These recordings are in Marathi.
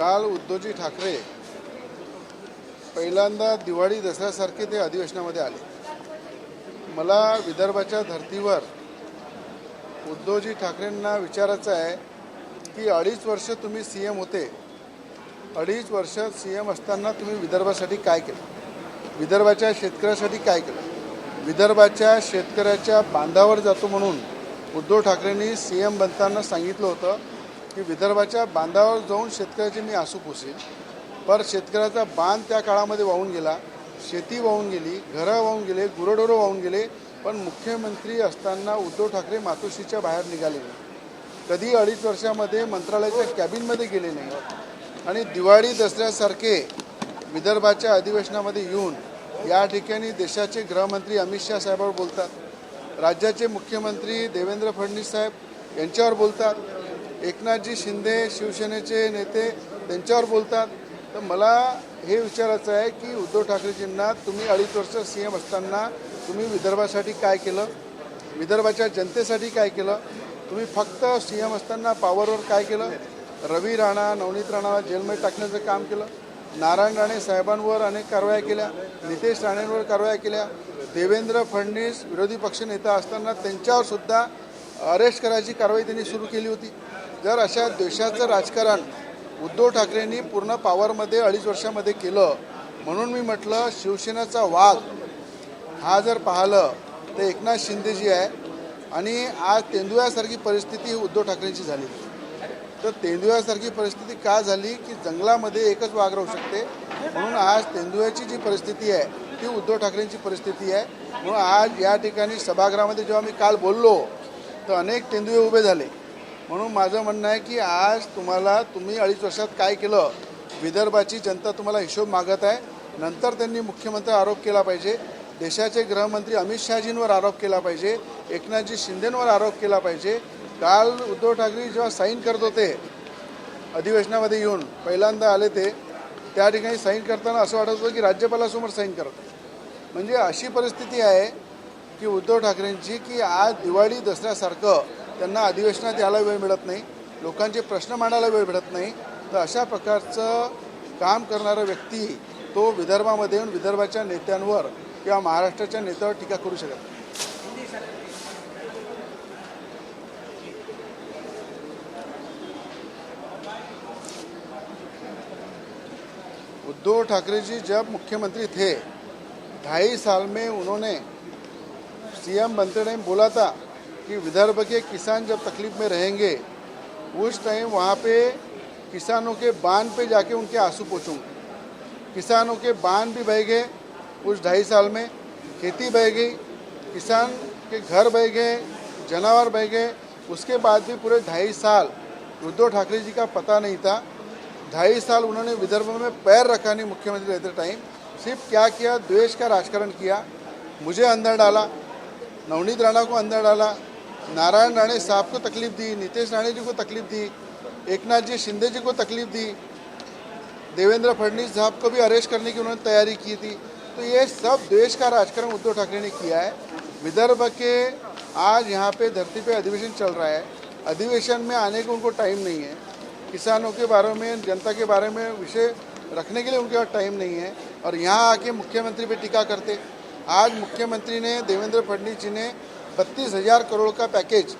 काल उद्धवजी ठाकरे पहिल्यांदा दिवाळी दसऱ्यासारखे ते अधिवेशनामध्ये आले. मला विदर्भाच्या धर्तीवर उद्धवजी ठाकरेंना विचारायचं आहे की 2.5 वर्ष तुम्ही सीएम होते. 2.5 वर्ष सीएम असताना तुम्ही विदर्भासाठी काय केलं? विदर्भाच्या शेतकऱ्यासाठी काय केलं? विदर्भाच्या शेतकऱ्याच्या बांधावर जातो म्हणून उद्धव ठाकरेंनी सीएम बनताना सांगितलं होतं की विदर्भाच्या बांधावर जाऊन शेतकऱ्याचे मी आसू पुसेल. पर शेतकऱ्याचा बांध त्या काळामध्ये वाहून गेला, शेती वाहून गेली, घरं वाहून गेले, गुरंढोरं वाहून गेले. पण मुख्यमंत्री असताना उद्धव ठाकरे मातोश्रीच्या बाहेर निघाले नाही. कधी 2.5 वर्षामध्ये मंत्रालयाच्या कॅबिनमध्ये गेले नाही. आणि दिवाळी दसऱ्यासारखे विदर्भाच्या अधिवेशनामध्ये येऊन या ठिकाणी देशाचे गृहमंत्री अमित शाह साहेबांवर बोलतात, राज्याचे मुख्यमंत्री देवेंद्र फडणवीस साहेब यांच्यावर बोलतात, एकनाथजी शिंदे शिवसेनेचे नेते त्यांच्यावर बोलतात. तर मला हे विचारायचं आहे की उद्धव ठाकरेजींना तुम्ही 2.5 वर्ष सीएम असताना तुम्ही विदर्भासाठी काय केलं? विदर्भाच्या जनतेसाठी काय केलं? तुम्ही फक्त सीएम असताना पॉवरवर काय केलं? रवी राणा, नवनीत राणाला जेलमध्ये टाकण्याचं काम केलं. नारायण राणे साहेबांवर अनेक कारवाया केल्या, नितेश राणेंवर कारवाया केल्या. देवेंद्र फडणवीस विरोधी पक्षनेता असताना त्यांच्यावर सुद्धा अरेस्ट करायची कारवाई त्यांनी सुरू केली होती. जर अशा देशाचं राजकारण उद्धव ठाकरेंनी पूर्ण पॉवरमध्ये 2.5 वर्षामध्ये केलं, म्हणून मी म्हटलं शिवसेनेचा वाघ हा जर पाहिलं तर एकनाथ शिंदेजी आहे. आणि आज तेंदुळ्यासारखी परिस्थिती उद्धव ठाकरेंची झाली. तर तेंदुळ्यासारखी परिस्थिती का झाली की जंगलामध्ये एकच वाघ राहू शकते, म्हणून आज तेंदुळ्याची जी परिस्थिती आहे ती उद्धव ठाकरेंची परिस्थिती आहे. म्हणून आज या ठिकाणी सभागृहामध्ये जेव्हा मी काल बोललो तर अनेक तेंदुळे उभे झाले. म्हणून माझं म्हणणं आहे की आज तुम्ही 2.5 वर्षात काय केलं? विदर्भाची जनता तुम्हाला हिशोब मागत आहे. नंतर त्यांनी मुख्यमंत्री आरोप केला पाहिजे, देशाचे गृहमंत्री अमित शहाजींवर आरोप केला पाहिजे, एकनाथजी शिंदेंवर आरोप केला पाहिजे. काल उद्धव ठाकरे जेव्हा साईन करत होते अधिवेशनामध्ये येऊन पहिल्यांदा आले ते त्या ठिकाणी साईन करताना असं वाटत होतं की राज्यपालासमोर साईन करत. म्हणजे अशी परिस्थिती आहे की उद्धव ठाकरेंची की आज दिवाळी दसऱ्यासारखं त्यांना अधिवेशनात यायला वेळ मिळत नाही, लोकांचे प्रश्न मांडायला वेळ मिळत नाही. तर अशा प्रकारचं काम करणारा व्यक्ती तो विदर्भामध्ये येऊन विदर्भाच्या नेत्यांवर किंवा महाराष्ट्राच्या नेत्यावर टीका करू शकत नाही. उद्धव ठाकरे जी जब मुख्यमंत्री थे 2.5 साल में उन्होंने सीएम बनते टाइम बोला था कि विदर्भ के किसान जब तकलीफ में रहेंगे उस टाइम वहाँ पे किसानों के बांध पे जाके उनके आंसू पोंछूंगा. किसानों के बांध भी बह गए उस 2.5 साल में, खेती बह गई, किसान के घर बह गए, जानवर बह गए. उसके बाद भी पूरे 2.5 साल उद्धव ठाकरे जी का पता नहीं था. 2.5 साल उन्होंने विदर्भ में पैर रखा नहीं. मुख्यमंत्री रहते टाइम सिर्फ क्या किया? द्वेष का राजकारण किया. मुझे अंदर डाला, नवनीत राणा को अंदर डाला, नारायण राणे साहब को तकलीफ दी, नितेश राणे जी को तकलीफ दी, एकनाथ जी शिंदे जी को तकलीफ दी, देवेंद्र फडणवीस साहब को भी अरेस्ट करने की उन्होंने तैयारी की थी. तो ये सब देश का राजकारण उद्धव ठाकरे ने किया है. विदर्भ के आज यहाँ पे धरती पे अधिवेशन चल रहा है. अधिवेशन में आने को उनको टाइम नहीं है. किसानों के बारे में, जनता के बारे में विषय रखने के लिए उनके पास टाइम नहीं है. और यहाँ आके मुख्यमंत्री पे टीका करते. आज मुख्यमंत्री ने देवेंद्र फडणवीस जी ने 32,000 करोड़ का पैकेज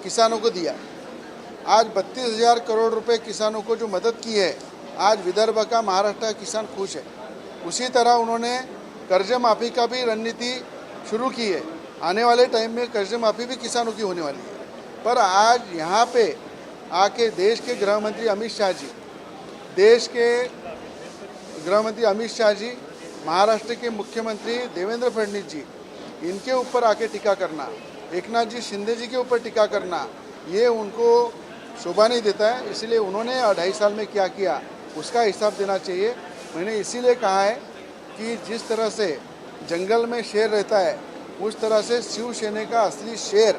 किसानों को दिया. आज 32,000 करोड़ रुपए किसानों को जो मदद की है, आज विदर्भ का, महाराष्ट्र का किसान खुश है. उसी तरह उन्होंने कर्ज माफ़ी का भी रणनीति शुरू की है. आने वाले टाइम में कर्ज माफ़ी भी किसानों की होने वाली है. पर आज यहाँ पे आके देश के गृहमंत्री अमित शाह जी, महाराष्ट्र के मुख्यमंत्री देवेंद्र फडणवीस जी, इनके ऊपर आके टीका करना, एकनाथ जी शिंदे जी के ऊपर टीका करना, ये उनको शोभा नहीं देता है. इसलिए उन्होंने 2.5 साल में क्या किया उसका हिसाब देना चाहिए. मैंने इसीलिए कहा है कि जिस तरह से जंगल में शेर रहता है उस तरह से शिवसेना का असली शेर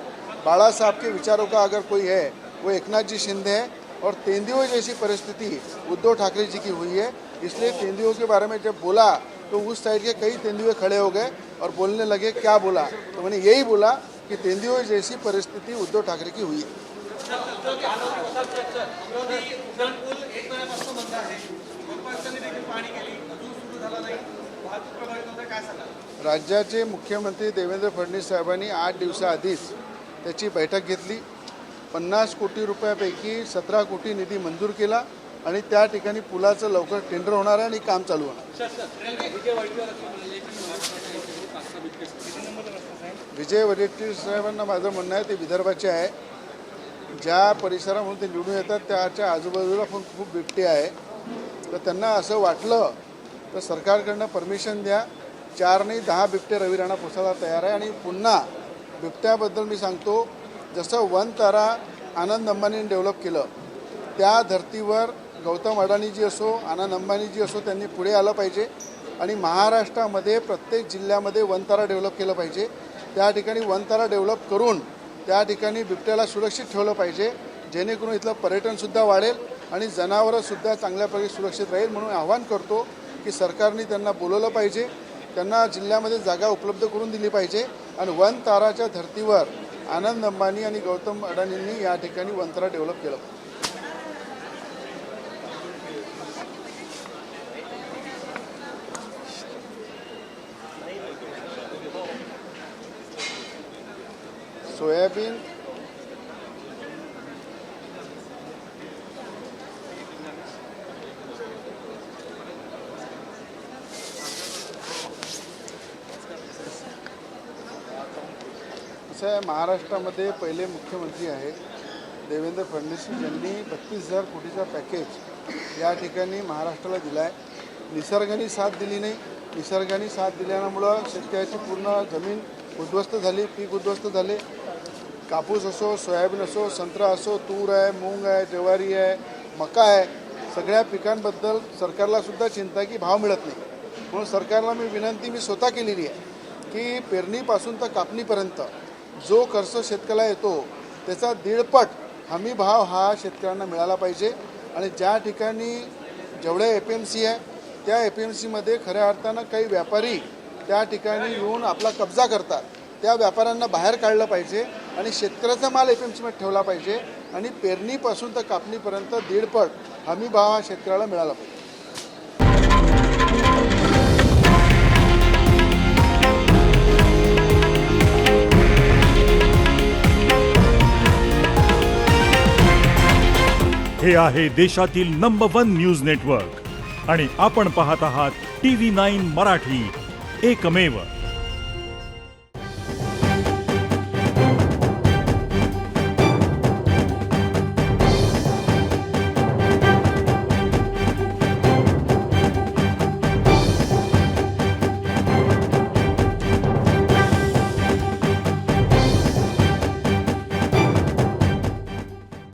बाला साहब के विचारों का अगर कोई है वो एकनाथ जी शिंदे है. और तेंदुओं जैसी परिस्थिति उद्धव ठाकरे जी की हुई है. इसलिए तेंदुओं के बारे में जब बोला तो उस साइड के कई तेंदुए खड़े हो गए और बोलने लगे. क्या बोला? तो मैंने यही बोला कि तेंदुओं जैसी परिस्थिति उद्धव ठाकरे की हुई है. राज्याचे मुख्यमंत्री देवेंद्र फडणवीस साहेबांनी 8 दिवसाआधीच त्याची बैठक घेतली. 50 कोटी रुपयापैकी 17 कोटी निधी मंजूर केला आणि त्या ठिकाणी पुलाचं लवकर टेंडर होणार आहे आणि काम चालू होणार. विजय वडेट्टीवार साहेबांना माझं म्हणणं आहे ते विदर्भाचे आहे. ज्या परिसरामधून ते निवडून येतात त्याच्या आजूबाजूला पण खूप बिबटे आहे. तर त्यांना असं वाटलं तर सरकारकडनं परमिशन द्या. 4 नाही 10 बिबटे रवी राणा पोसायला तयार आहे. आणि पुन्हा बिबट्याबद्दल मी सांगतो, जसं वनतारा आनंद अंबानीने डेव्हलप केलं त्या धर्तीवर गौतम अडाणी असो आनंद अंबानी असो त्यांनी पुढे आलं पाहिजे आणि महाराष्ट्रामध्ये प्रत्येक जिल्ह्यामध्ये वनतारा डेव्हलप केलं पाहिजे. त्या ठिकाणी वनतारा डेव्हलप करून त्या ठिकाणी बिबट्याला सुरक्षित ठेवलं पाहिजे, जेणेकरून इथलं पर्यटनसुद्धा वाढेल आणि जनावरंसुद्धा चांगल्या प्रकारे सुरक्षित राहील. म्हणून आवाहन करतो की सरकारने त्यांना बोलवलं पाहिजे, त्यांना जिल्ह्यामध्ये जागा उपलब्ध करून दिली पाहिजे आणि वनताराच्या धर्तीवर आनंद अंबानी आणि गौतम अडाणींनी या ठिकाणी वनतारा डेव्हलप केलं. सोयाबीन असं आहे, महाराष्ट्रामध्ये पहिले मुख्यमंत्री आहे देवेंद्र फडणवीस यांनी 32,000 कोटीचा पॅकेज या ठिकाणी महाराष्ट्राला दिला आहे. निसर्गाने साथ दिली नाही. निसर्गाने साथ दिल्यामुळं शेतकऱ्याची पूर्ण जमीन उद्ध्वस्त झाली, पीक उद्ध्वस्त झाले. कापूस असो, सोयाबीन असो, संत्रा असो, तूर आहे, मूग आहे, ज्वारी आहे, मका आहे, सगळ्या पिकांबद्दल सरकारलासुद्धा चिंता आहे की भाव मिळत नाही. म्हणून सरकारला मी स्वतः केलेली आहे की पेरणीपासून तर कापणीपर्यंत जो खर्च शेतकऱ्याला येतो त्याचा 1.5 हमी भाव हा शेतकऱ्यांना मिळाला पाहिजे. आणि ज्या ठिकाणी जेवढ्या APMC आहे त्या APMCमध्ये खऱ्या अर्थानं काही व्यापारी त्या ठिकाणी येऊन आपला कब्जा करतात, त्या व्यापाऱ्यांना बाहेर काढलं पाहिजे आणि शेतकऱ्याचा माल APMCमध्ये ठेवला पाहिजे आणि पेरणीपासून तर कापणीपर्यंत 1.5 हमी भाव हा शेतकऱ्याला मिळाला पाहिजे. हे आहे देशातील नंबर 1 न्यूज नेटवर्क आणि आपण पाहत आहात TV9 मराठी, एकमेव.